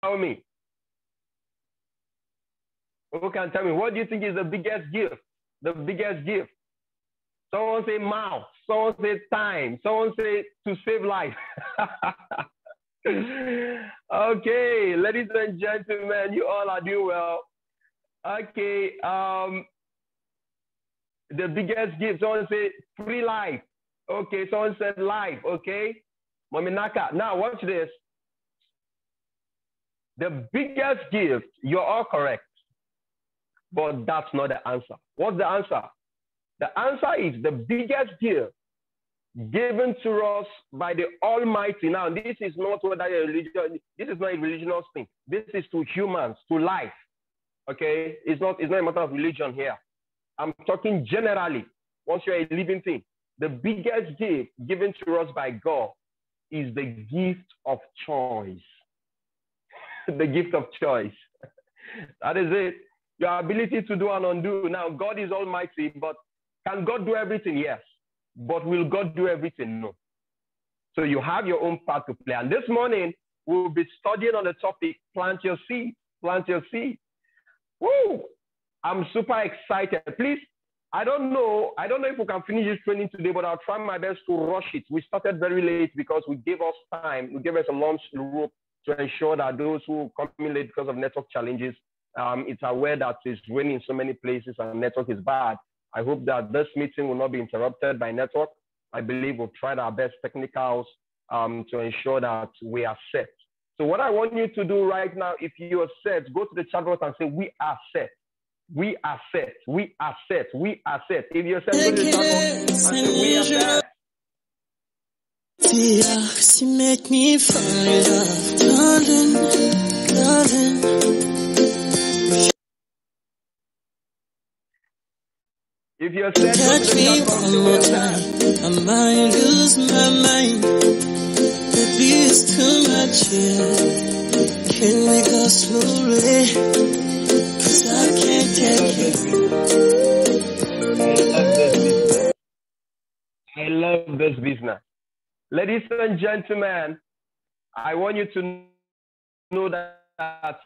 tell me? Who can tell me? What do you think is the biggest gift? The biggest gift. Someone say mouth. Someone say time. Someone say to save life. Okay, ladies and gentlemen, you all are doing well. Okay, the biggest gift. Someone say free life. Okay, someone said life. Okay, Mominaka. Now watch this. The biggest gift. You're all correct. But that's not the answer. What's the answer? The answer is the biggest gift given to us by the Almighty. Now, this is not whether a religion, this is not a religious thing. This is to humans, to life. Okay? It's not a matter of religion here. I'm talking generally. Once you're a living thing, the biggest gift given to us by God is the gift of choice. The gift of choice. That is it. Your ability to do and undo. Now, God is almighty, but can God do everything? Yes. But will God do everything? No. So you have your own part to play. And this morning, we'll be studying on the topic, plant your seed. Plant your seed. Woo! I'm super excited. Please, I don't know if we can finish this training today, but I'll try my best to rush it. We started very late because we gave us time. We gave us a lunch rope to ensure that those who come in late because of network challenges, it's aware that it's raining in so many places and network is bad. I hope that this meeting will not be interrupted by network. I believe we've tried our best technicals to ensure that we are set. So what I want you to do right now, if you are set, go to the chat box and say, we are set. We are set. We are set. We are set. If you're set, go to the chat box and say, we are set. She make me fall in love, darling, darling. If you're set, touch me one more time, I might lose my mind. Baby, it's too much here. Can we go slowly? 'Cause I can't take it. I love this business. Ladies and gentlemen, I want you to know that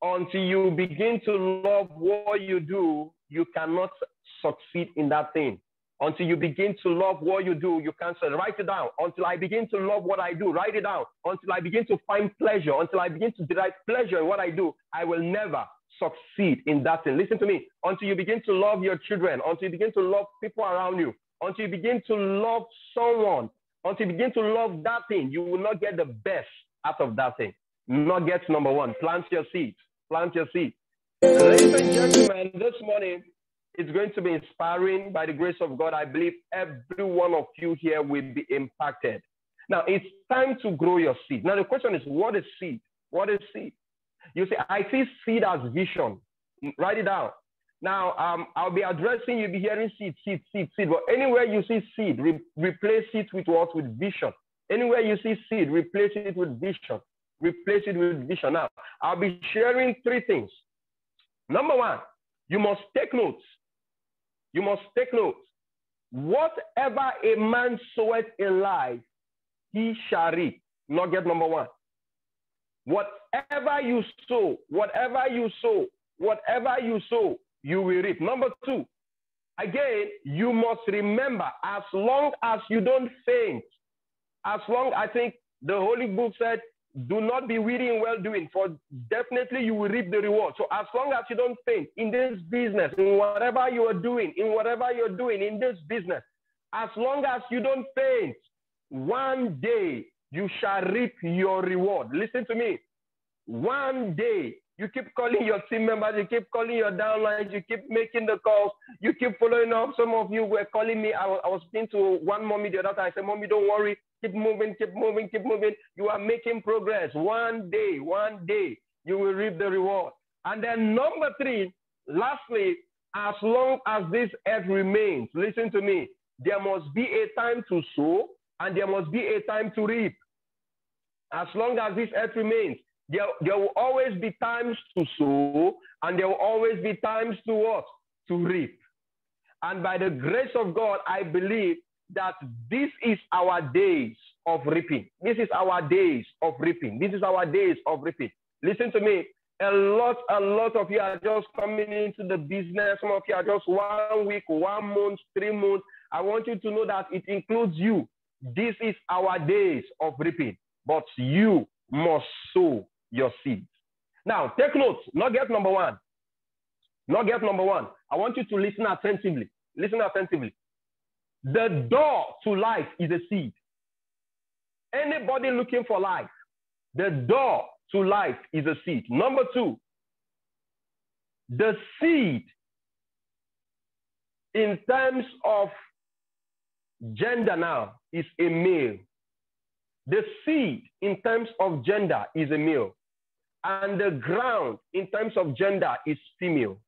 until you begin to love what you do, you cannot succeed in that thing. Until you begin to love what you do, you can't. Write it down. Until I begin to love what I do, write it down. Until I begin to find pleasure, until I begin to derive pleasure in what I do, I will never succeed in that thing. Listen to me. Until you begin to love your children, until you begin to love people around you, until you begin to love someone, until you begin to love that thing, you will not get the best out of that thing. Nugget number one, plant your seed. Plant your seed. Ladies and gentlemen, this morning, it's going to be inspiring by the grace of God. I believe every one of you here will be impacted. Now, it's time to grow your seed. Now, the question is, what is seed? What is seed? You say, I see seed as vision. Write it down. Now, I'll be addressing, you'll be hearing seed, seed, seed, seed. But anywhere you see seed, replace it with what? With vision. Anywhere you see seed, replace it with vision. Replace it with vision. Now, I'll be sharing three things. Number one, you must take notes. You must take notes. Whatever a man soweth in life, he shall reap. Nugget number one. Whatever you sow, whatever you sow, whatever you sow, you will reap. Number two, again, you must remember, as long as you don't faint, as long, I think the Holy Book said, do not be weary in well-doing, for definitely you will reap the reward. So as long as you don't faint in this business, in whatever you are doing, in this business, as long as you don't faint, one day you shall reap your reward. Listen to me. One day, you keep calling your team members, you keep calling your downlines, you keep making the calls, you keep following up. Some of you were calling me. I was speaking to one mommy the other time. I said, Mommy, don't worry. Keep moving, keep moving, keep moving. You are making progress. One day, you will reap the reward. And then number three, lastly, as long as this earth remains, listen to me, there must be a time to sow and there must be a time to reap. As long as this earth remains, there will always be times to sow and there will always be times to what? To reap. And by the grace of God, I believe that this is our days of reaping. This is our days of reaping. This is our days of reaping. Listen to me. A lot of you are just coming into the business. Some of you are just 1 week, 1 month, 3 months. I want you to know that it includes you. This is our days of reaping, but you must sow your seeds. Now, take notes. Nugget number one. Nugget number one. I want you to listen attentively. Listen attentively. The door to life is a seed. Anybody looking for life, the door to life is a seed. Number two, the seed in terms of gender now is a male. The seed in terms of gender is a male. And the ground in terms of gender is female.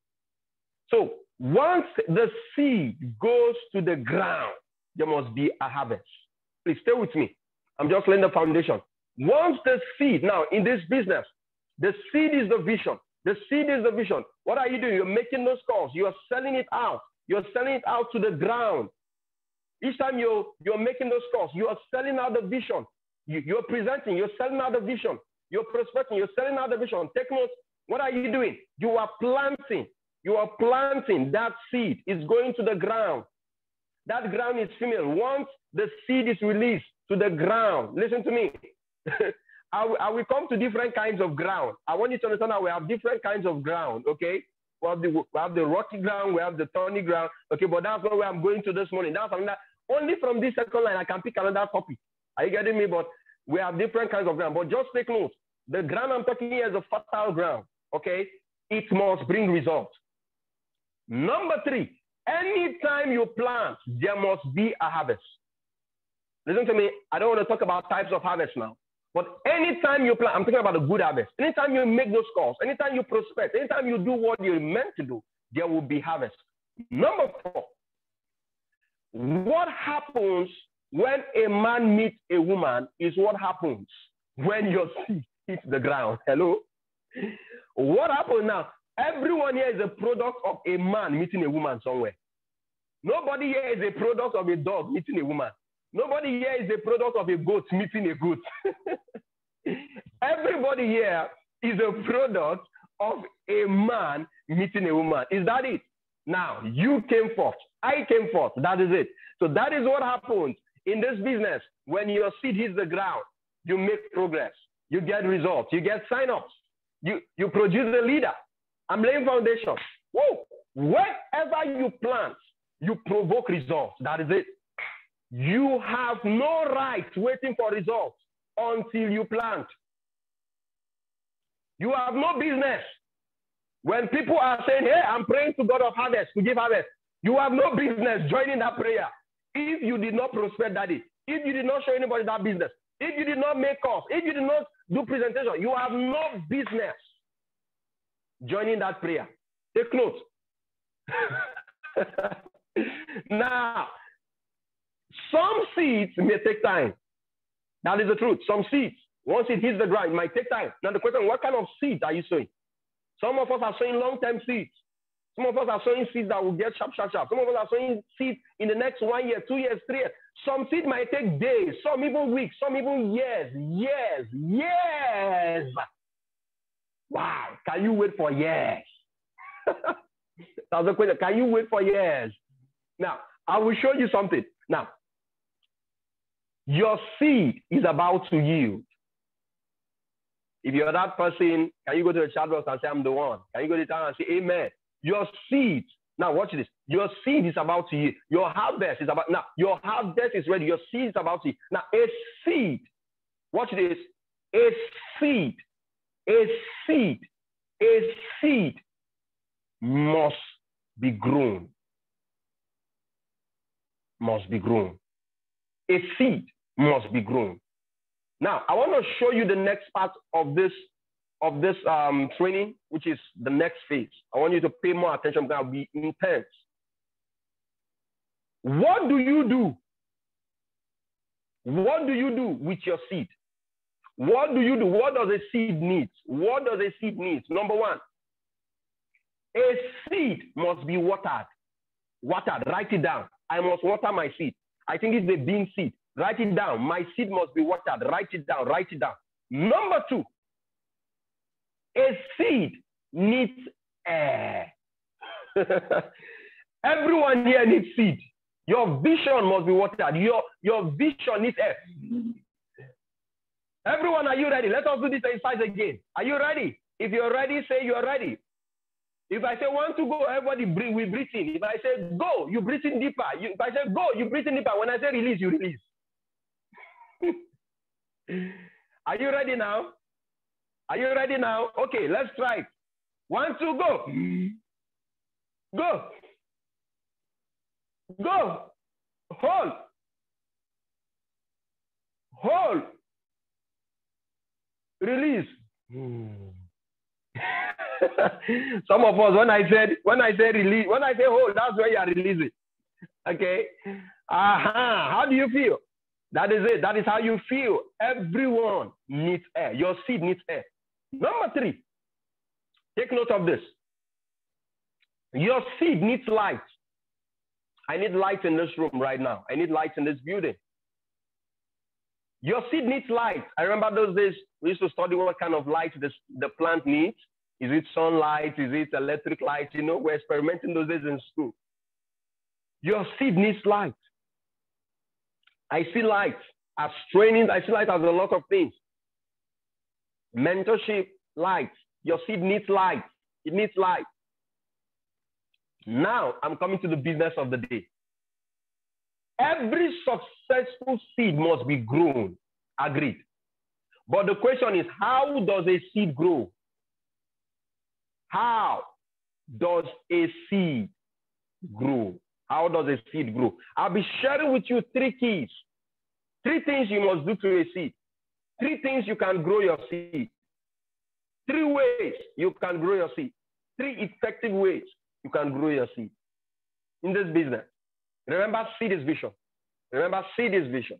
So once the seed goes to the ground, there must be a harvest. Please stay with me. I'm just laying the foundation. Once the seed, now in this business, the seed is the vision. The seed is the vision. What are you doing? You're making those calls. You're selling it out. You're selling it out to the ground. Each time you're making those calls, you are selling out the vision. You're presenting, you're selling out the vision. You're prospecting, you're selling out the vision. Take notes. What are you doing? You are planting. You are planting that seed. It's going to the ground. That ground is female. Once the seed is released to the ground, listen to me. I will come to different kinds of ground. I want you to understand that we have different kinds of ground, okay? We have the rocky ground, we have the thorny ground, okay? But that's not where I'm going to this morning. That's something that only from this second line I can pick another topic. Are you getting me? But we have different kinds of ground. But just take note. The ground I'm talking here is a fertile ground, okay? It must bring results. Number three, anytime you plant, there must be a harvest. Listen to me. I don't want to talk about types of harvest now. But anytime you plant, I'm talking about a good harvest. Anytime you make those calls, anytime you prospect, anytime you do what you're meant to do, there will be harvest. Number four, what happens when a man meets a woman is what happens when your seed hits the ground. Hello? What happens now? Everyone here is a product of a man meeting a woman somewhere. Nobody here is a product of a dog meeting a woman. Nobody here is a product of a goat meeting a goat. Everybody here is a product of a man meeting a woman. Is that it? Now, you came forth. I came forth. That is it. So that is what happens in this business. When your seed hits the ground, you make progress. You get results. You get sign-ups. You produce a leader. I'm laying foundation. Whoa. Wherever you plant, you provoke results. That is it. You have no right waiting for results until you plant. You have no business. When people are saying, hey, I'm praying to God of harvest to give harvest, you have no business joining that prayer. If you did not prospect that day, if you did not show anybody that business, if you did not make calls, if you did not do presentation, you have no business joining that prayer. Take note. Now, some seeds may take time. That is the truth. Some seeds, once it hits the ground, it might take time. Now the question, what kind of seeds are you sowing? Some of us are sowing long-term seeds. Some of us are sowing seeds that will get sharp. Some of us are sowing seeds in the next 1 year, 2 years, 3 years. Some seeds might take days, some even weeks, some even years. Wow, can you wait for years? That's the question. Can you wait for years? Now, I will show you something. Now, your seed is about to yield. If you're that person, can you go to the chat box and say, I'm the one? Can you go to the chat and say, amen? Your seed, now watch this. Your seed is about to yield. Your harvest is about, now your harvest is ready. Your seed is about to yield. Now a seed, watch this. A seed must be grown. Must be grown. A seed must be grown. Now, I want to show you the next part of this training, which is the next phase. I want you to pay more attention because it will be intense. What do you do? What do you do with your seed? What do you do? What does a seed need? What does a seed need? Number one, a seed must be watered. Watered, write it down. I must water my seed. I think it's a bean seed. Write it down. My seed must be watered. Write it down. Write it down. Number 2, a seed needs air. Everyone here needs seed. Your vision must be watered. Your vision needs air. Everyone, are you ready? Let us do this exercise again. Are you ready? If you're ready, say you're ready. If I say 1 to go, everybody we breathe in. If I say go, you breathe in deeper. If I say go, you breathe in deeper. When I say release, you release. Are you ready now? Are you ready now? Okay, let's try it. 1, 2, go. Go. Go. Hold. Hold. Release. Some of us, when I say release, when I say hold, that's where you are releasing. Okay. How do you feel? That is it. That is how you feel. Everyone needs air. Your seed needs air. Number 3, take note of this. Your seed needs light. I need light in this room right now. I need light in this building. Your seed needs light. I remember those days we used to study what kind of light the plant needs. Is it sunlight? Is it electric light? You know, we're experimenting those days in school. Your seed needs light. I see light as training. I see light as a lot of things. Mentorship, light. Your seed needs light. It needs light. Now, I'm coming to the business of the day. Every successful seed must be grown. Agreed. But the question is, how does a seed grow? How does a seed grow? How does a seed grow? I'll be sharing with you 3 keys. 3 things you must do to a seed. 3 things you can grow your seed. 3 ways you can grow your seed. 3 effective ways you can grow your seed in this business. Remember, seed is vision. Remember, seed is vision.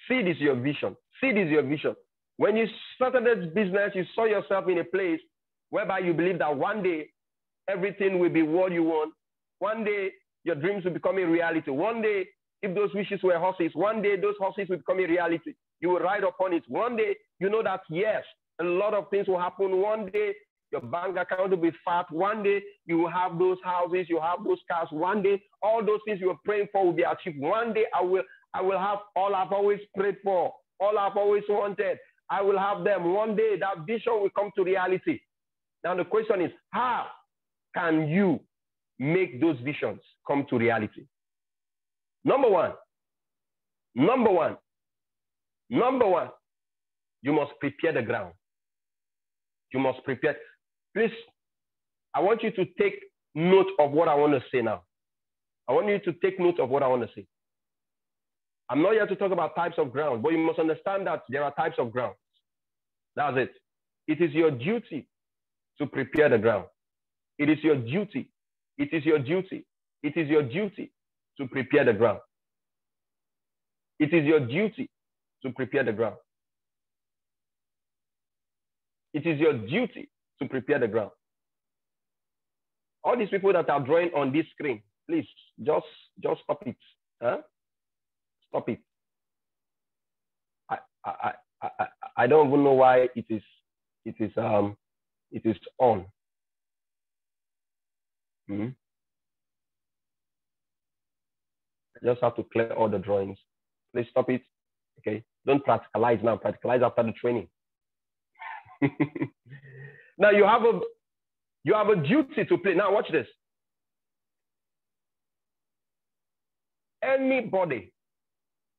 Seed is your vision. Seed is your vision. When you started this business, you saw yourself in a place whereby you believe that one day everything will be what you want. One day your dreams will become a reality. One day, if those wishes were horses, one day those horses will become a reality. You will ride upon it. One day, you know that, yes, a lot of things will happen. One day, your bank account will be fat. One day, you will have those houses, you have those cars. One day, all those things you were praying for will be achieved. One day, I will have all I've always prayed for, all I've always wanted. I will have them. One day, that vision will come to reality. Now, the question is, how can you make those visions come to reality? Number one, you must prepare the ground. You must prepare. Please, I want you to take note of what I want to say now. I want you to take note of what I want to say. I'm not here to talk about types of ground, but you must understand that there are types of ground. That's it. It is your duty to prepare the ground. It is your duty. It is your duty. It is your duty to prepare the ground. It is your duty to prepare the ground. It is your duty to prepare the ground. All these people that are drawing on this screen, please, just stop it. Huh? Stop it. I don't even know why it is on. I just have to clear all the drawings. Please stop it. Okay. Don't practicalize now. Practicalize after the training. Now you have a duty to play. Now watch this. Anybody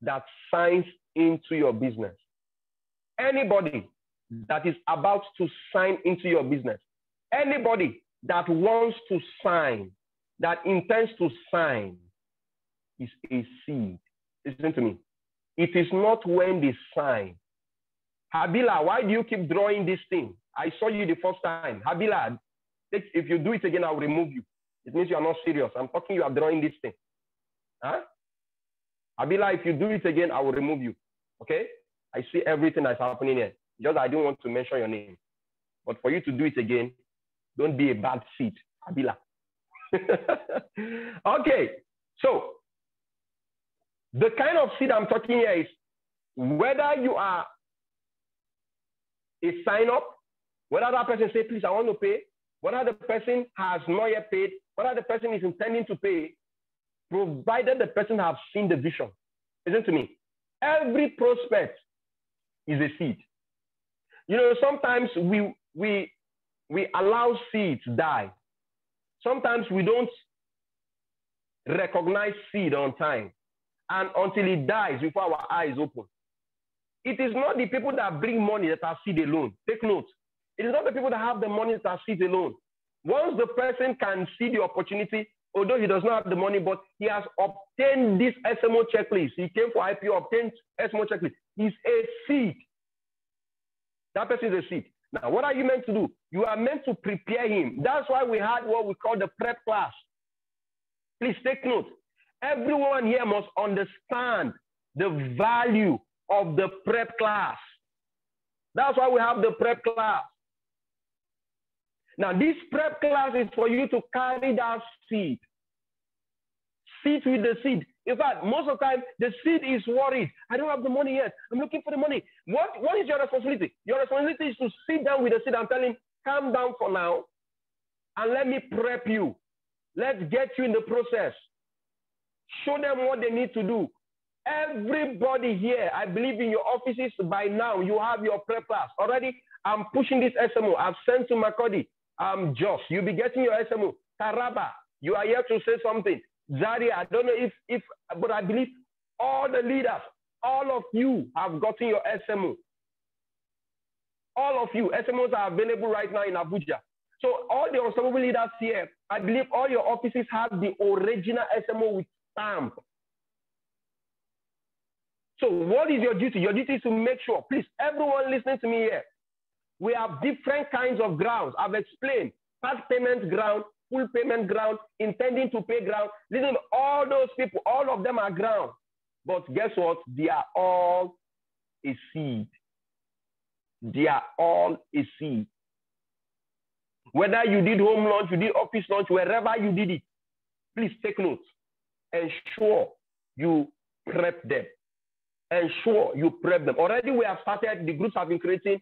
that signs into your business, anybody that is about to sign into your business, anybody that wants to sign, that intends to sign, is a seed. Listen to me. It is not when they sign. Habila, why do you keep drawing this thing? I saw you the first time. Habila, if you do it again, I'll remove you. It means you are not serious. I'm talking, you are drawing this thing. Huh? Habila, if you do it again, I will remove you. Okay? I see everything that's happening here. Just I don't want to mention your name. But for you to do it again, don't be a bad seed. Habila. Okay. So, The kind of seed I'm talking here is whether you are a sign up, whether that person say, please, I want to pay, whether the person has not yet paid, whether the person is intending to pay, provided the person has seen the vision. Listen to me. Every prospect is a seed. You know, sometimes we allow seeds die. Sometimes we don't recognize seed on time, and until it dies before our eyes open. It is not the people that bring money that are seed alone. Take note. It is not the people that have the money that are seed alone. Once the person can see the opportunity, although he does not have the money, but he has obtained this SMO checklist. He came for IPO, obtained SMO checklist. He's a seed. That person is a seed. Now, what are you meant to do? You are meant to prepare him. That's why we had what we call the prep class. Please take note. Everyone here must understand the value of the prep class. That's why we have the prep class. Now, this prep class is for you to carry that seed. Sit with the seed. In fact, most of the time, the seed is worried. I don't have the money yet. I'm looking for the money. What is your responsibility? Your responsibility is to sit down with the seed and tell him, calm down for now, and let me prep you. Let's get you in the process. Show them what they need to do. Everybody here, I believe in your offices by now, you have your prep class. Already, I'm pushing this SMO. I've sent to Makodi. Josh, you'll be getting your SMO. Taraba, you are here to say something. Zaria, I don't know if, but I believe all the leaders, all of you have gotten your SMO. All of you, SMOs are available right now in Abuja. So all the ensemble leaders here, I believe all your offices have the original SMO with stamp. So what is your duty? Your duty is to make sure, please, everyone listening to me here, we have different kinds of grounds. I've explained part payment ground, full payment ground, intending to pay ground. Listen, all those people, all of them are ground. But guess what? They are all a seed. They are all a seed. Whether you did home launch, you did office launch, wherever you did it, please take note. Ensure you prep them. Ensure you prep them. Already we have started, the groups have been created.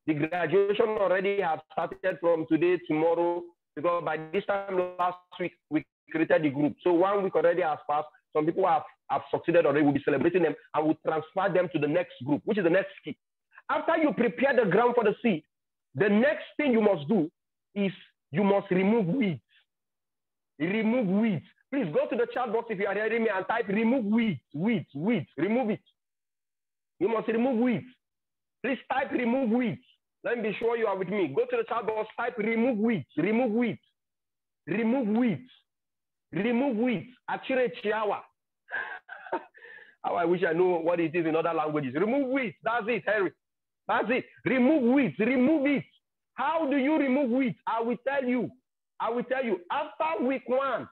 The graduation already have started from today, tomorrow, because by this time last week, we created the group. So 1 week already has passed. Some people have succeeded already. We'll be celebrating them and we'll transfer them to the next group, which is the next key. After you prepare the ground for the seed, the next thing you must do is you must remove weeds. Remove weeds. Please go to the chat box if you are hearing me and type remove weeds, remove it. You must remove weeds. Please type remove weeds. Let me be sure you are with me. Go to the chat box, type remove weeds, remove weeds, remove weeds, remove weeds. Achire chiawa. How I wish I know what it is in other languages. Remove weeds. That's it, Harry. That's it. Remove weeds. Remove it. How do you remove weeds? I will tell you. I will tell you. After week 1,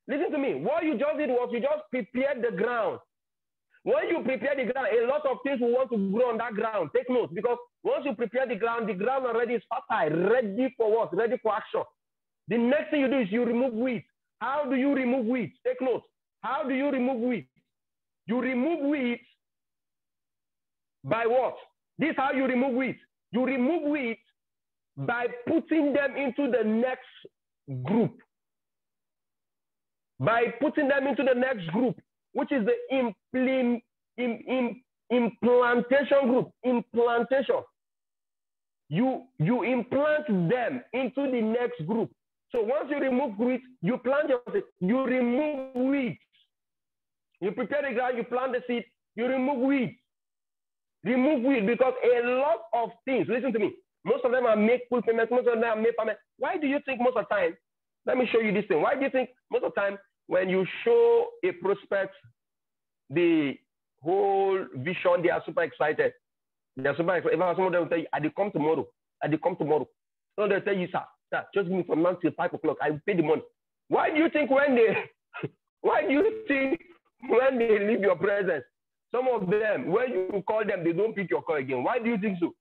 listen to me. What you just did was you just prepared the ground. When you prepare the ground, a lot of things will want to grow on that ground. Take note, because once you prepare the ground already is fertile, ready for what? Ready for action. The next thing you do is you remove weeds. How do you remove weeds? Take note. How do you remove weeds? You remove weeds by what? This is how you remove weeds. You remove weeds by putting them into the next group. By putting them into the next group, which is the implantation group. Implantation. You implant them into the next group. So once you remove weeds, you plant you remove weeds. You prepare the ground, you plant the seed, you remove weeds. Remove weeds, because a lot of things, listen to me, most of them are make full payments, most of them are make payment. Why do you think most of the time, let me show you this thing. Why do you think most of the time when you show a prospect the whole vision, they are super excited. They are super excited. Even some of them will tell you, I will come tomorrow. I will come tomorrow. So they'll tell you, sir, just give me from now till 5 o'clock. I will pay the money. Why do you think when they leave your presence, some of them, when you call them, they don't pick your call again? Why do you think so?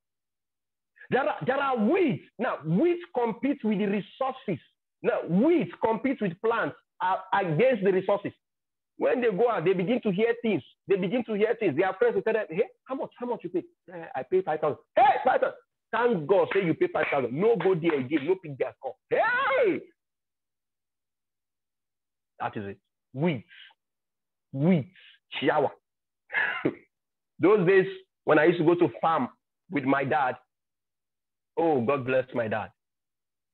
There are weeds. Now, weeds compete with the resources. Now, weeds compete with plants against the resources. When they go out, they begin to hear things. They begin to hear things. Their friends will tell them, hey, how much you pay? I pay 5,000. Hey, 5,000. Thank God, say you pay 5,000. No go there again. No pick their call. Hey! That is it. Weeds, shower. Those days, when I used to go to farm with my dad, oh, God bless my dad.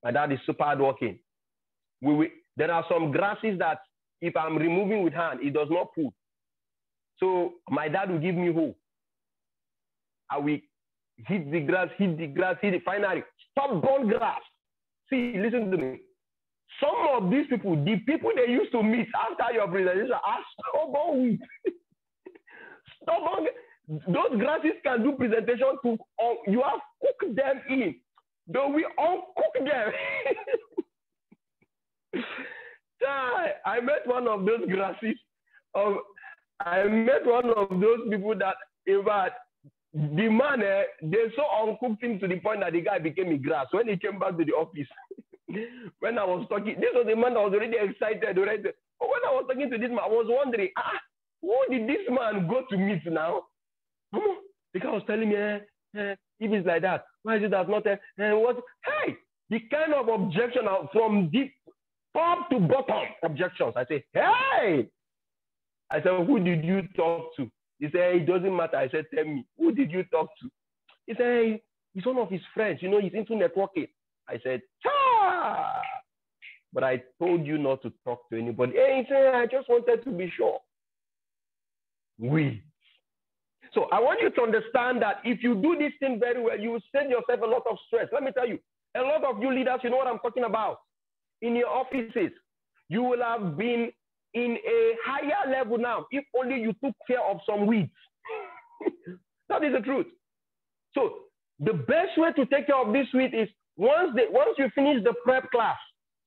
My dad is super hardworking. There are some grasses that if I'm removing with hand, it does not pull. So my dad will give me hoe. I will hit the grass, finally, stop burn grass. See, listen to me. Some of these people, the people they used to meet after your presentation are stubborn weeds. Stubborn. Those grasses can do presentation to, you have cooked them in. Though we uncook them. I met one of those grasses. I met one of those people that, in fact, the man, they so uncooked him to the point that the guy became a grass. When he came back to the office, when I was talking, this was the man that was already excited already. But when I was talking to this man, I was wondering, who did this man go to meet now? The guy was telling me, if it's like that, why is it that not? What? Hey, the kind of objection from deep top to bottom objections. I say, hey! I said, who did you talk to? He said, it doesn't matter. I said, tell me, who did you talk to? He said, hey, he's one of his friends. You know, he's into networking. I said, ah! But I told you not to talk to anybody. Hey, he said, I just wanted to be sure. So I want you to understand that if you do this thing very well, you will save yourself a lot of stress. Let me tell you, a lot of you leaders, you know what I'm talking about. In your offices, you will have been in a higher level now if only you took care of some weeds. That is the truth. So the best way to take care of this weed is once you finish the prep class,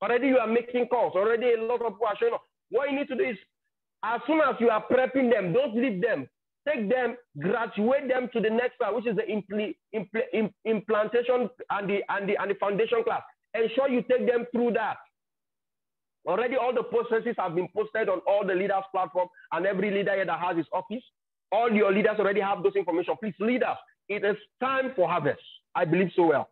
already you are making calls, already a lot of people are showing up. What you need to do is, as soon as you are prepping them, don't leave them. Take them, graduate them to the next class, which is the implantation and the foundation class. Ensure you take them through that. Already all the processes have been posted on all the leaders' platform, and every leader here that has his office, all your leaders already have those information. Please, leaders, it is time for harvest. I believe so well.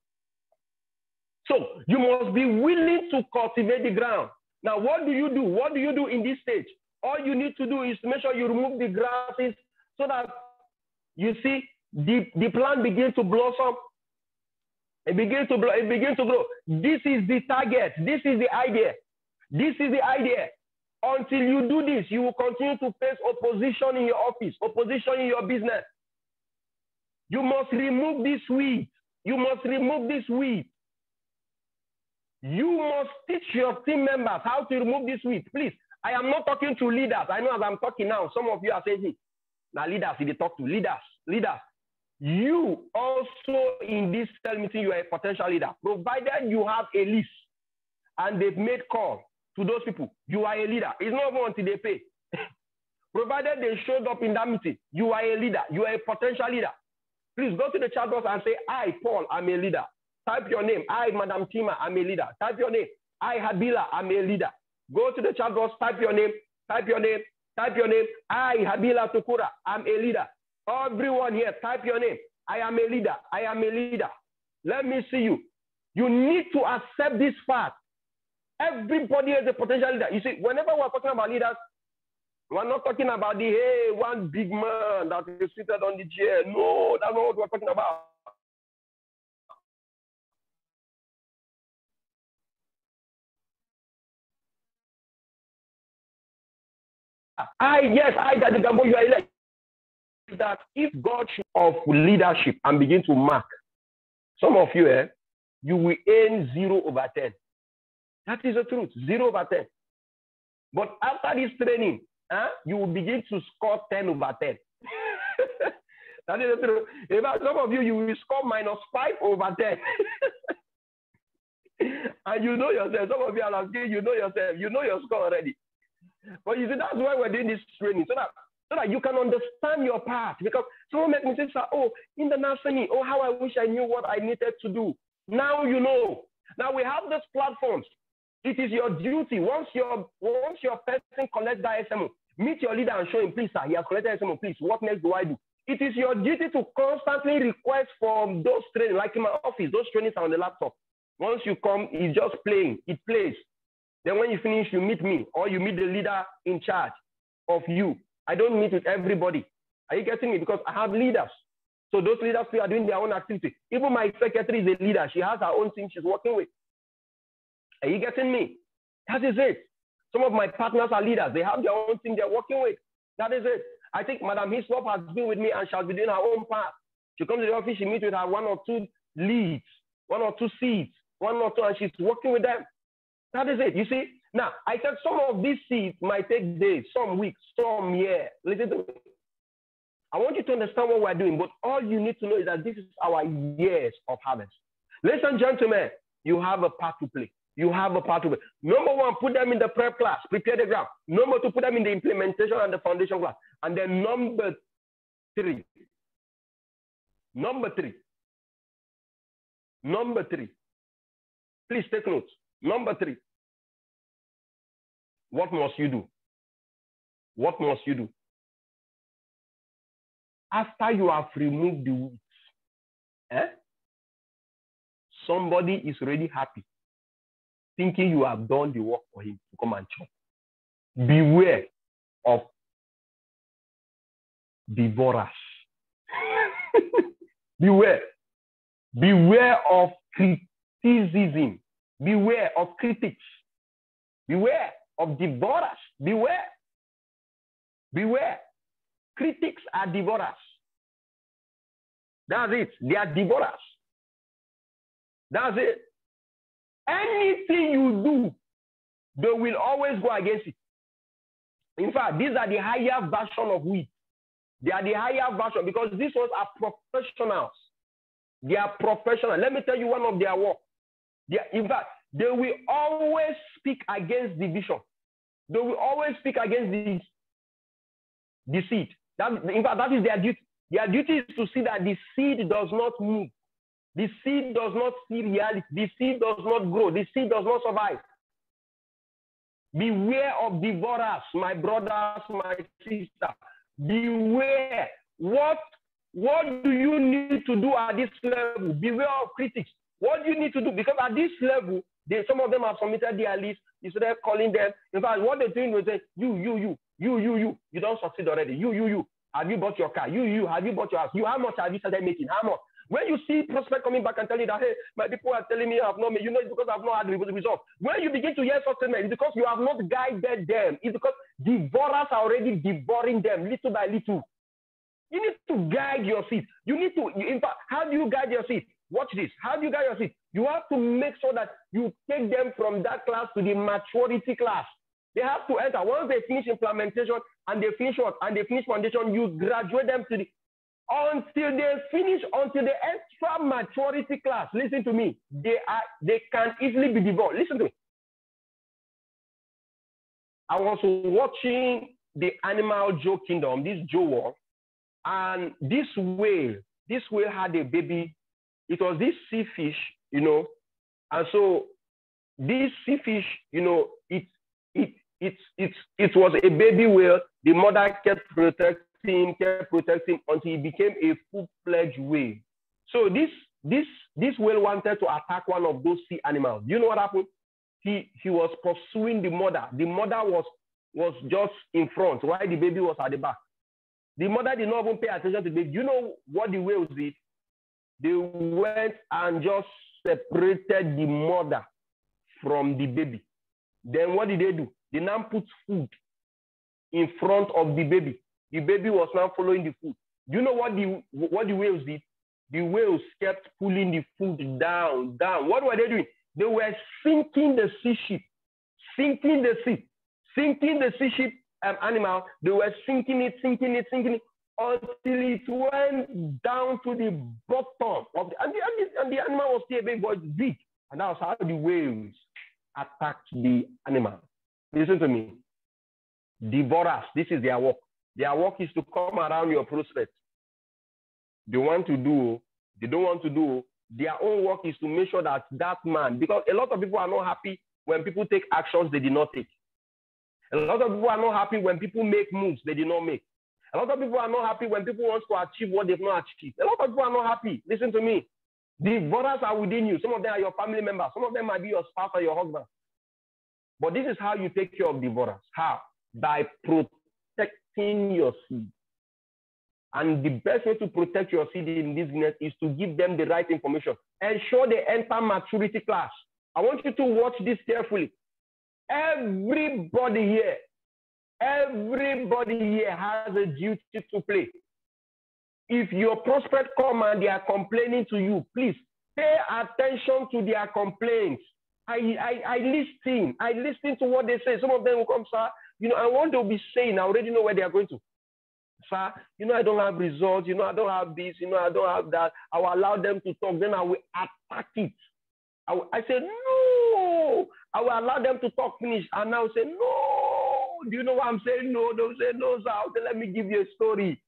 So you must be willing to cultivate the ground. Now, what do you do? What do you do in this stage? All you need to do is to make sure you remove the grasses so that you see the plant begins to blossom. It begins to grow. This is the target. This is the idea. This is the idea. Until you do this, you will continue to face opposition in your office, opposition in your business. You must remove this weed. You must remove this weed. You must teach your team members how to remove this weed. Please, I am not talking to leaders. I know as I'm talking now, some of you are saying, now leaders, if they talk to leaders. You also in this cell meeting, you are a potential leader. Provided you have a list and they've made call to those people, you are a leader. It's not even until they pay. Provided they showed up in that meeting, you are a leader. You are a potential leader. Please go to the chat box and say, I, Paul, I'm a leader. Type your name. I, Madam Tima, I'm a leader. Type your name. I, Habila, I'm a leader. Go to the chat box, type your name, type your name, type your name. I, Habila Tukura, I'm a leader. Everyone here, type your name. I am a leader. I am a leader. Let me see you. You need to accept this fact. Everybody has a potential leader. You see, whenever we're talking about leaders, we're not talking about the, hey, one big man that is seated on the chair. No, that's not what we're talking about. Daddy Gambo, you are elect. That if God of leadership and begin to mark, some of you, you will earn 0/10. That is the truth, 0/10. But after this training, you will begin to score 10/10. That is the truth. Even some of you, you will score -5/10. And you know yourself. Some of you are asking, you know yourself. You know your score already. But you see, that's why we're doing this training, so that you can understand your path. Because someone make me say, oh, in the nursery, oh, how I wish I knew what I needed to do. Now you know. Now we have these platforms. It is your duty. Once your person collects that SMO, Meet your leader and show him, please, sir, he has collected some, please, what next do I do? It is your duty to constantly request from those trainings, like in my office, those trainings are on the laptop. Once you come, it's just playing, it plays. Then when you finish, you meet me, or you meet the leader in charge of you. I don't meet with everybody. Are you getting me? Because I have leaders. So those leaders are doing their own activity. Even my secretary is a leader. She has her own team she's working with. Are you getting me? That is it. Some of my partners are leaders. They have their own thing they're working with. That is it. I think Madam Hislop has been with me and shall be doing her own part. She comes to the office, she meets with her 1 or 2 leads, 1 or 2 seats, 1 or 2, and she's working with them. That is it. You see? Now, I said some of these seats might take days, some weeks, some years. Listen to me. I want you to understand what we're doing, but all you need to know is that this is our years of harvest. Ladies and gentlemen, you have a part to play. You have a part to play. Number 1, put them in the prep class, prepare the ground. Number 2, put them in the implementation and the foundation class. And then number 3. Number 3. Please take notes. Number 3. What must you do? What must you do? After you have removed the weeds, somebody is already happy, thinking you have done the work for him to come and chop. Beware of devourers. Beware. Beware of criticism. Beware of critics. Beware of devourers. Beware. Beware. Critics are devourers. That's it. They are devourers. That's it. Anything you do, they will always go against it. In fact, these are the higher version of weed. They are the higher version because these ones are professionals. They are professional. Let me tell you one of their work. In fact, they will always speak against division. They will always speak against the seed. In fact, that is their duty. Their duty is to see that the seed does not move. The seed does not see reality. The seed does not grow. The seed does not survive. Beware of devourers, my brothers, my sisters. Beware. What do you need to do at this level? Beware of critics. What do you need to do? Because at this level, some of them have submitted their list. Instead of calling them, in fact, what they're doing is saying, you don't succeed already. You. Have you bought your car? You, have you bought your house? How much have you started making? How much? When you see prospect coming back and telling you that, hey, my people are telling me I have not made, it's because I have not had the result. When you begin to hear such statements, it's because you have not guided them. It's because devourers are already devouring them little by little. You need to guide your seed. You need to, in fact, how do you guide your seed? Watch this. How do you guide your seed? You have to make sure that you take them from that class to the maturity class. They have to enter. Once they finish implementation and they finish what? And they finish foundation, you graduate them to the until the extra maturity class. Listen to me. They can easily be devoured. Listen to me. I was watching the Animal Joe Kingdom, this Joe War, and this whale had a baby. It was this sea fish, and so this sea fish, it was a baby whale. The mother kept protecting until he became a full-fledged whale. So this whale wanted to attack one of those sea animals. Do you know what happened? He was pursuing the mother. The mother was just in front while the baby was at the back. The mother did not even pay attention to the baby. You know what the whales did? They went and just separated the mother from the baby. Then what did they do? They now put food in front of the baby. The baby was now following the food. Do you know what the whales did? The whales kept pulling the food down. What were they doing? They were sinking the sea ship, sinking the sea ship animal. They were sinking it until it went down to the bottom of and the animal was still big, but big. And that was how the whales attacked the animal. Listen to me. Devourers, this is their work. Their work is to come around your prospect. They don't want to do. Their own work is to make sure that man, because a lot of people are not happy when people take actions they did not take. A lot of people are not happy when people make moves they did not make. A lot of people are not happy when people want to achieve what they've not achieved. A lot of people are not happy. Listen to me. The borders are within you. Some of them are your family members. Some of them might be your spouse or your husband. But this is how you take care of the borders. How? By protecting your seed. And the best way to protect your seed in this business is to give them the right information. Ensure they enter maturity class. I want you to watch this carefully. Everybody here has a duty to play. If your prospect come and they are complaining to you, please pay attention to their complaints. I listen to what they say. Some of them will come, sir, and what they'll be saying, I already know where they are going to. Sir, I don't have results, I don't have this, I don't have that. I will allow them to talk, then I will attack it. I say, no, I will allow them to talk finish, and I will say, no. Do you know what I'm saying? No, they'll say, no, sir. I'll say, let me give you a story.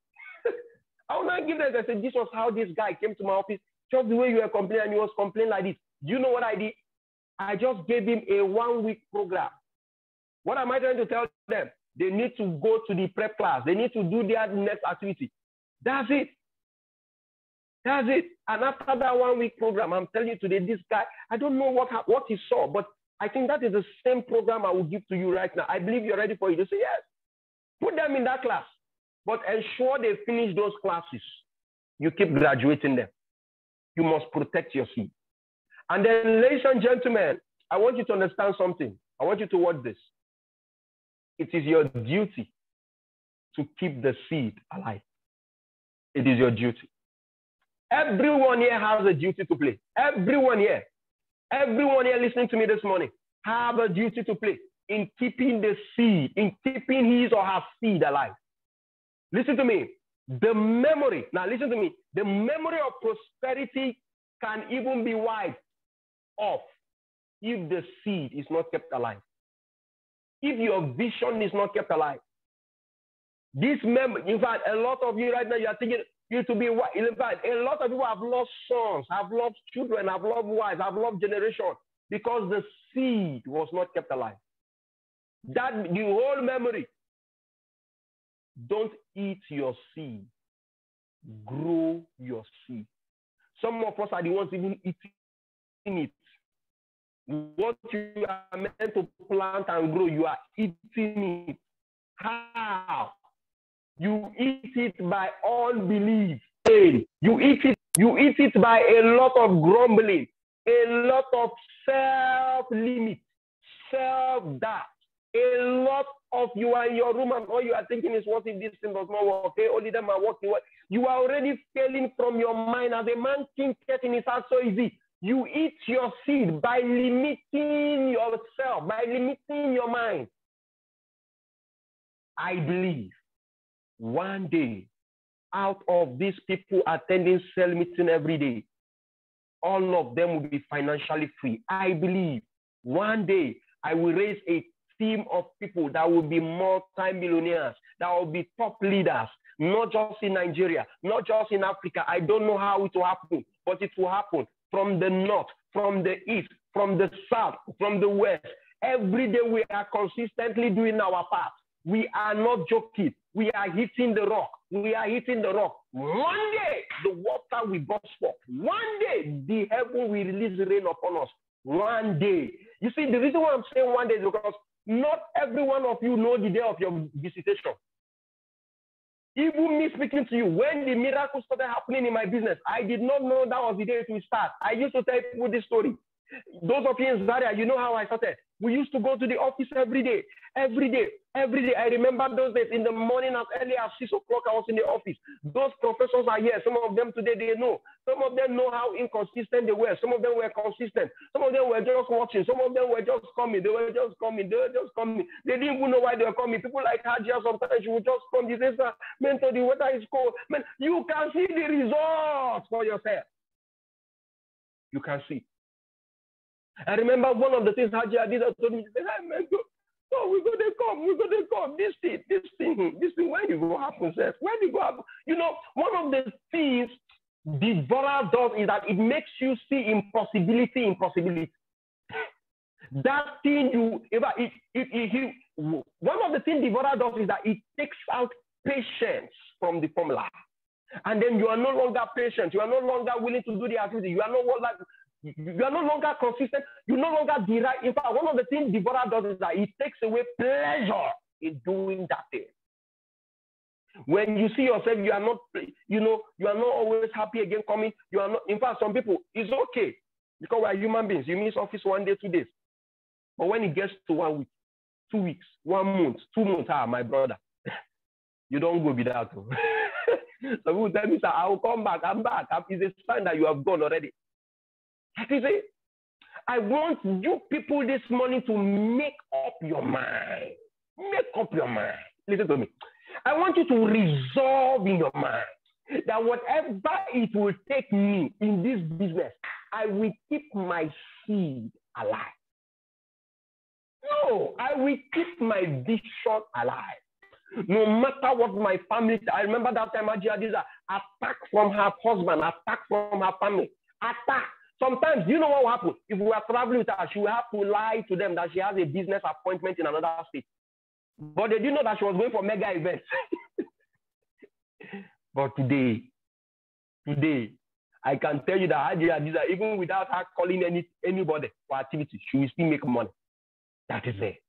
I will not give them. I said, this was how this guy came to my office, just the way you were complaining, and he was complaining like this. Do you know what I did? I just gave him a 1-week program. What am I trying to tell them? They need to go to the prep class. They need to do their next activity. That's it. That's it. And after that 1-week program, I'm telling you today, this guy, I don't know what he saw, but I think that is the same program I will give to you right now. I believe you're ready for it. You say, yes. Put them in that class, but ensure they finish those classes. You keep graduating them. You must protect your seed. And then, ladies and gentlemen, I want you to understand something. I want you to watch this. It is your duty to keep the seed alive. It is your duty. Everyone here has a duty to play. Everyone here listening to me this morning have a duty to play in keeping the seed, in keeping his or her seed alive. Listen to me. The memory of prosperity can even be wiped off if the seed is not kept alive. If your vision is not kept alive. In fact, a lot of you right now, you are thinking you to be, in fact, a lot of people have lost sons, have lost children, have lost wives, have lost generation because the seed was not kept alive. That the whole memory. Don't eat your seed. Grow your seed. Some of us are the ones even eating it. What you are meant to plant and grow, you are eating it. How? You eat it by unbelief. You eat it by a lot of grumbling, a lot of self-limit, self-doubt. A lot of you are in your room and all you are thinking is, what if this thing does not work? Okay, only them are working. You are already failing from your mind. As a man thinks in his heart so easy. You eat your seed by limiting yourself, by limiting your mind. I believe one day, out of these people attending cell meeting every day, all of them will be financially free. I believe one day I will raise a team of people that will be multi-millionaires, that will be top leaders, not just in Nigeria, not just in Africa. I don't know how it will happen, but it will happen. From the north, from the east, from the south, from the west. Every day we are consistently doing our part. We are not joking. We are hitting the rock. We are hitting the rock. One day, the water will burst forth. One day, the heaven will release rain upon us. One day. You see, the reason why I'm saying one day is because not every one of you know the day of your visitation. Even me speaking to you, when the miracle started happening in my business, I did not know that was the day it will start. I used to tell people this story. Those of you in Zaria, you know how I started. We used to go to the office every day. I remember those days. In the morning as early as 6 o'clock, I was in the office. Those professors are here. Some of them today, they know. Some of them know how inconsistent they were. Some of them were consistent. Some of them were just watching. Some of them were just coming. They were just coming. They didn't even know why they were coming. People like Hajia, sometimes she would just come. She says, mentor, the weather is cold. Man, you can see the results for yourself. You can see. I remember one of the things Hajia did, told me, she said, hey, mentor, so we're going to come. This thing, when you go happen, sir? When you go happen? You know, one of the things devourer does is that it makes you see impossibility. That thing one of the things Devourer does is that it takes out patience from the formula. And then you are no longer patient. You are no longer willing to do the activity. You are no longer consistent. You no longer derive. In fact, one of the things Devourer does is that it takes away pleasure in doing that thing. When you see yourself, you are not, you are not always happy again coming. You are not. In fact, some people, it's okay because we are human beings. You miss office 1 day, 2 days. But when it gets to 1 week, 2 weeks, 1 month, 2 months, my brother, you don't go without. Some people tell me, sir, I will come back. I'm back. It's a sign that you have gone already. That is it. I want you people this morning to make up your mind. Make up your mind. Listen to me. I want you to resolve in your mind that whatever it will take me in this business, I will keep my seed alive. No, I will keep my vision alive. No matter what my family, I remember that time Aji Adiza attack from her husband, attack from her family, attack. Sometimes, you know what will happen? If we are traveling with her, she will have to lie to them that she has a business appointment in another state. But they didn't know that she was going for mega events. But today, I can tell you that Aji Adiza, even without her calling anybody for activity, she will still make money. That is it.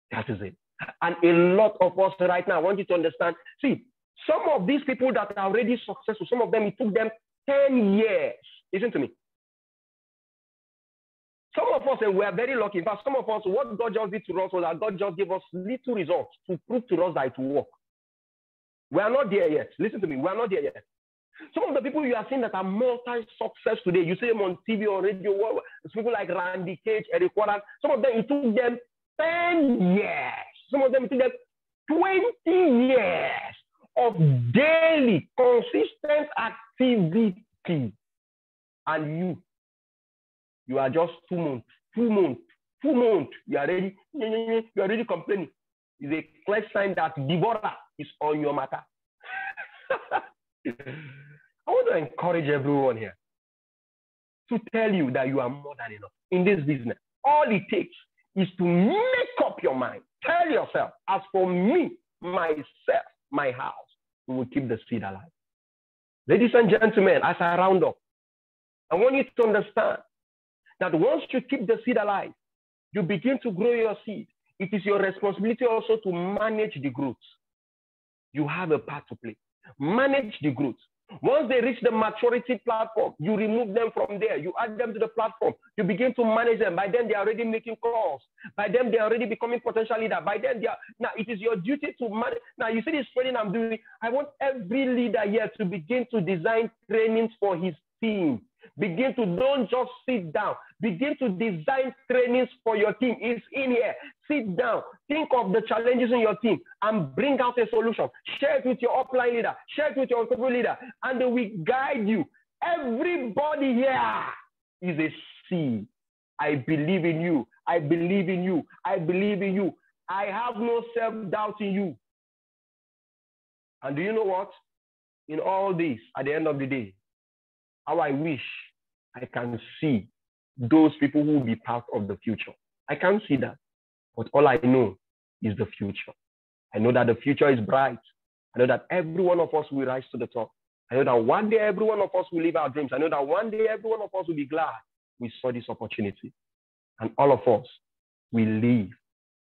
That is it. And a lot of us right now, I want you to understand, see, some of these people that are already successful, some of them, it took them 10 years. Listen to me. Some of us, and we are very lucky. In fact, some of us, what God just did to us was that God just gave us little results to prove to us that it will work. We are not there yet. Listen to me. We are not there yet. Some of the people you are seeing that are multi-success today, you see them on TV or radio, people like Randy Cage, Eric Warren, some of them, it took them 10 years. Some of them, it took them 20 years of daily, consistent activity. And you are just 2 months. You are already complaining. It's a clear sign that Devourer is on your matter. I want to encourage everyone here to tell you that you are more than enough in this business. All it takes is to make up your mind. Tell yourself, as for me, myself, my house, we will keep the seed alive. Ladies and gentlemen, as I round up, I want you to understand that once you keep the seed alive, you begin to grow your seed. It is your responsibility also to manage the growth. You have a part to play. Manage the growth. Once they reach the maturity platform, you remove them from there. You add them to the platform. You begin to manage them. By then, they are already making calls. By then, they are already becoming potential leader. By then, now it is your duty to manage. Now, you see this training I'm doing. I want every leader here to begin to design trainings for his team. Begin to, don't just sit down. Begin to design trainings for your team. It's in here. Sit down. Think of the challenges in your team and bring out a solution. Share it with your upline leader. Share it with your corporate leader. And they will guide you. Everybody here is a seed. I believe in you. I believe in you. I believe in you. I have no self-doubt in you. And do you know what? In all this, at the end of the day, how I wish I can see those people who will be part of the future. I can't see that. But all I know is the future. I know that the future is bright. I know that every one of us will rise to the top. I know that one day every one of us will live our dreams. I know that one day every one of us will be glad we saw this opportunity. And all of us will live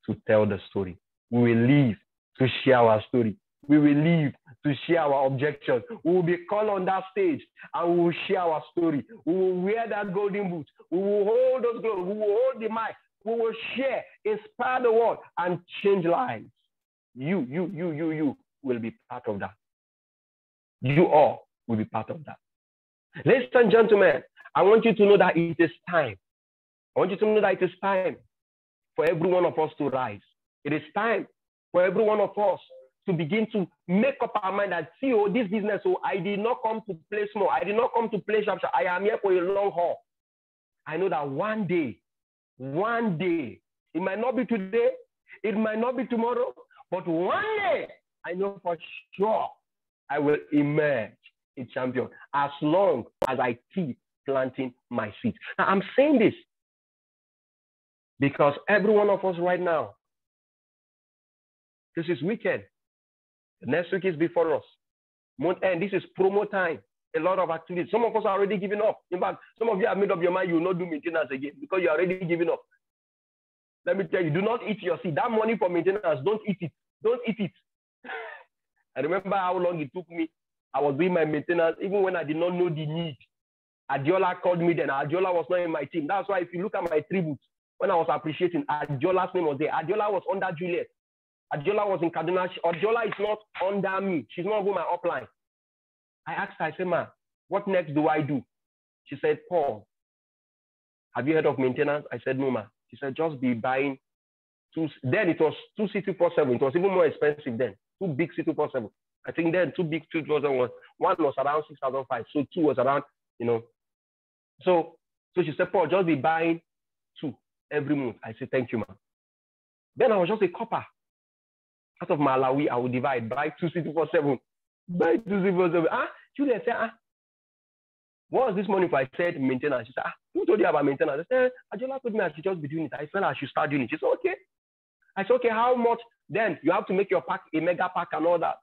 to tell the story. We will live to share our story. We will live to share our objections. We will be called on that stage and we will share our story. We will wear that golden boot. We will hold those gloves. We will hold the mic. We will share, inspire the world, and change lives. You will be part of that. You all will be part of that. Ladies and gentlemen, I want you to know that it is time. I want you to know that it is time for every one of us to rise. It is time for every one of us to begin to make up our mind that, see, this business, I did not come to play small. I did not come to play sharp. I am here for a long haul. I know that one day, it might not be today, it might not be tomorrow, but one day, I know for sure I will emerge a champion as long as I keep planting my seeds. Now, I'm saying this because every one of us right now, This is weekend. The next week is before us. Month end, this is promo time. A lot of activities. Some of us are already giving up. In fact, some of you have made up your mind you will not do maintenance again because you're already giving up. Let me tell you, do not eat your seed. That money for maintenance, don't eat it. Don't eat it. I remember how long it took me. I was doing my maintenance even when I did not know the need. Adiola called me then. Adiola was not in my team. That's why if you look at my tributes, when I was appreciating, Adiola's name was there. Adiola was under Juliet. Adiola was in Kaduna. Adiola is not under me. She's not even my upline. I asked her, I said, ma, what next do I do? She said, Paul, have you heard of maintenance? I said, no, ma. She said, just be buying two. Then it was 2 C247. It was even more expensive then. 2 big C247. I think then 2 big 2,001. One was around 6,005. So 2 was around, So she said, Paul, just be buying 2 every month. I said, thank you, ma. Then I was just a copper. Out of my Malawi, I would divide, buy 2 C247. Buy 2 C247. Julia said, what was this money for? I said, maintenance. She said, who told you about maintenance? I said, Adiola told me I should just be doing it. I said, I should start doing it. She said, okay. I said, okay, how much? Then you have to make your pack, a mega pack and all that.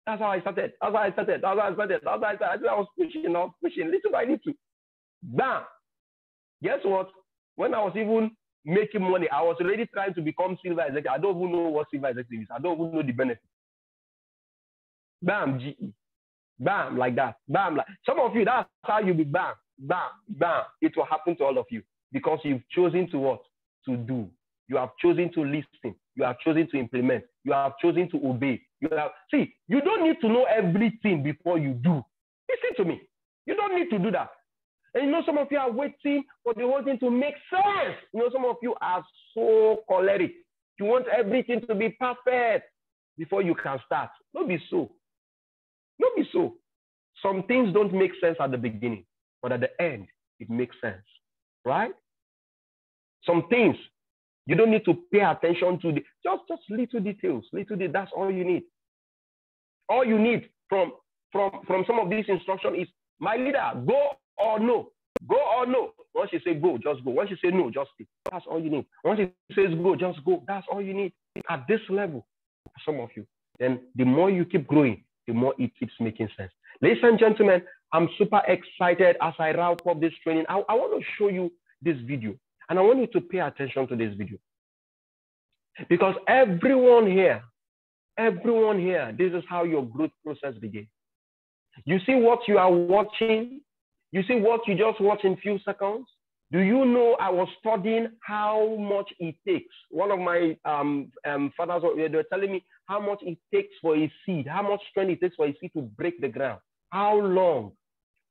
That's how I started. I was pushing, little by little. Bam. Guess what? When I was even making money, I was already trying to become silver executive. I don't even know what silver executive is. I don't even know the benefit. Bam, GE. Bam, like that. Bam, like some of you, that's how you be bam, bam, bam. It will happen to all of you because you've chosen to what? To do. You have chosen to listen. You have chosen to implement. You have chosen to obey. See, you don't need to know everything before you do. Listen to me. You don't need to do that. And some of you are waiting for the whole thing to make sense. Some of you are so choleric. You want everything to be perfect before you can start. Don't be so. Don't be so. Some things don't make sense at the beginning, but at the end, it makes sense, right? Some things you don't need to pay attention to. Just little details. That's all you need. All you need from some of these instructions is, my leader, go or no. Go or no. Once you say go, just go. Once you say no, just stay. That's all you need. Once it says go, just go. That's all you need at this level. For some of you, then the more you keep growing, the more it keeps making sense. Ladies and gentlemen, I'm super excited as I wrap up this training. I want to show you this video, and I want you to pay attention to this video. Because everyone here, this is how your growth process begins. You see what you are watching? You see what you just watched in a few seconds? Do you know I was studying how much it takes? One of my fathers, they were telling me how much it takes for a seed, how much strength it takes for a seed to break the ground. How long?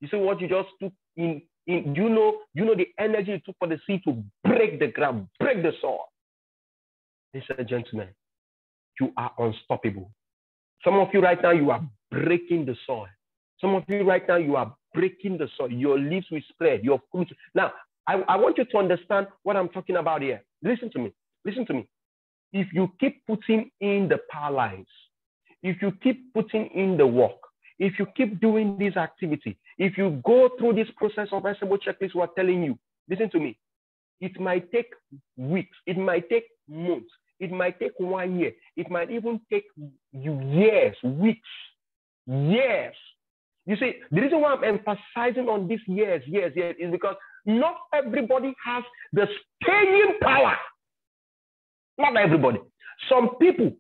You see what you just took in you know the energy it took for the seed to break the ground, break the soil. Ladies and gentlemen, you are unstoppable. Some of you right now, you are breaking the soil. Some of you right now, you are breaking the soil. Your leaves will spread, your fruits. Now, I want you to understand what I'm talking about here. Listen to me. Listen to me. If you keep putting in the power lines, if you keep putting in the work, if you keep doing this activity, if you go through this process of SMO checklist we're telling you, listen to me. It might take weeks. It might take months. It might take 1 year. It might even take you years, weeks, years. You see, the reason why I'm emphasizing on this years is because not everybody has the staying power. Not everybody. Some people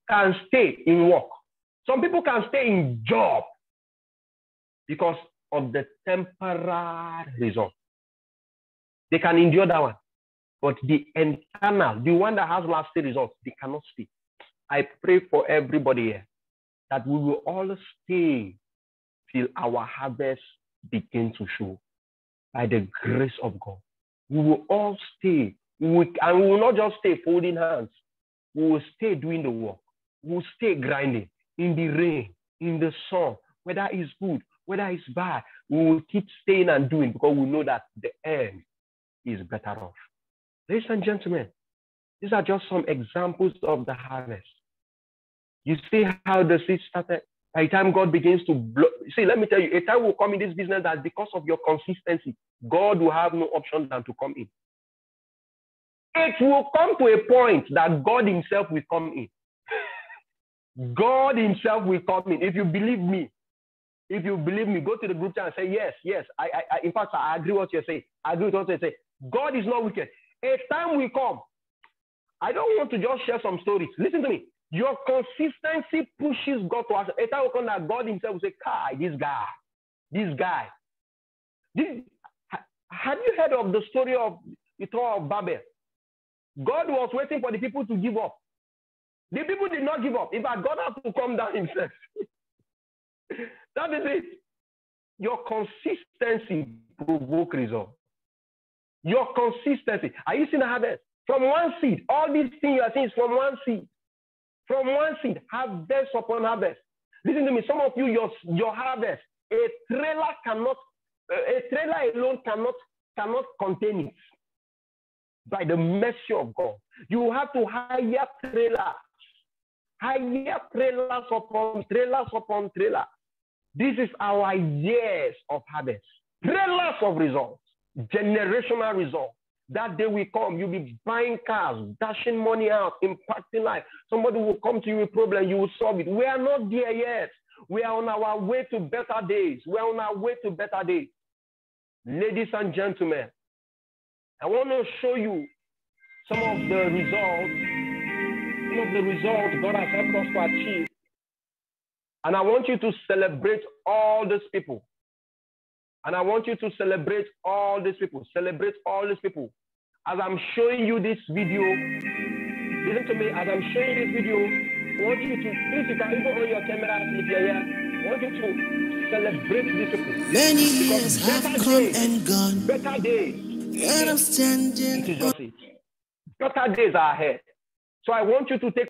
can stay in work. Some people can stay in job because of the temporary result. They can endure that one. But the internal, the one that has lasting results, they cannot stay. I pray for everybody here that we will all stay till our harvest begin to show by the grace of God. We will all stay. And we will not just stay folding hands. We will stay doing the work. We will stay grinding in the rain, in the sun, whether it's good, whether it's bad. We will keep staying and doing because we know that the end is better off. Ladies and gentlemen, these are just some examples of the harvest. You see how the seed started? By the time God begins to blow, see, let me tell you, a time will come in this business that because of your consistency, God will have no option than to come in. It will come to a point that God himself will come in. God himself will come in. If you believe me, go to the group chat and say, yes. In fact, I agree with what you're saying. I agree with what you're saying. God is not wicked. A time will come. I don't want to just share some stories. Listen to me. Your consistency pushes God to us. A time will come that God himself will say, Kai, this guy. Have you heard of the story of the Tower of Babel? God was waiting for the people to give up. The people did not give up. In fact, God had to come down himself. That is it. Your consistency provokes results. Your consistency. Are you seeing the harvest? From one seed. All these things you are seeing is from one seed. From one seed. Harvest upon harvest. Listen to me. Some of you, your harvest, a trailer alone cannot contain it. By the mercy of God. You have to hire trailers. Hire trailers upon trailers. This is our years of harvest. Trailers of results. Generational results. That day will come. You'll be buying cars, dashing money out, impacting life. Somebody will come to you with a problem. You will solve it. We are not there yet. We are on our way to better days. We are on our way to better days. Ladies and gentlemen, I want to show you some of the results God has helped us to achieve. And I want you to celebrate all these people. Celebrate all these people. As I'm showing you this video, listen to me, as I'm showing this video, I want you to, please, you can even on your camera if you're here. I want you to celebrate these people. Many years have come and gone. Better days. And I'm standing. It is just it. Better days are ahead. So I want you to take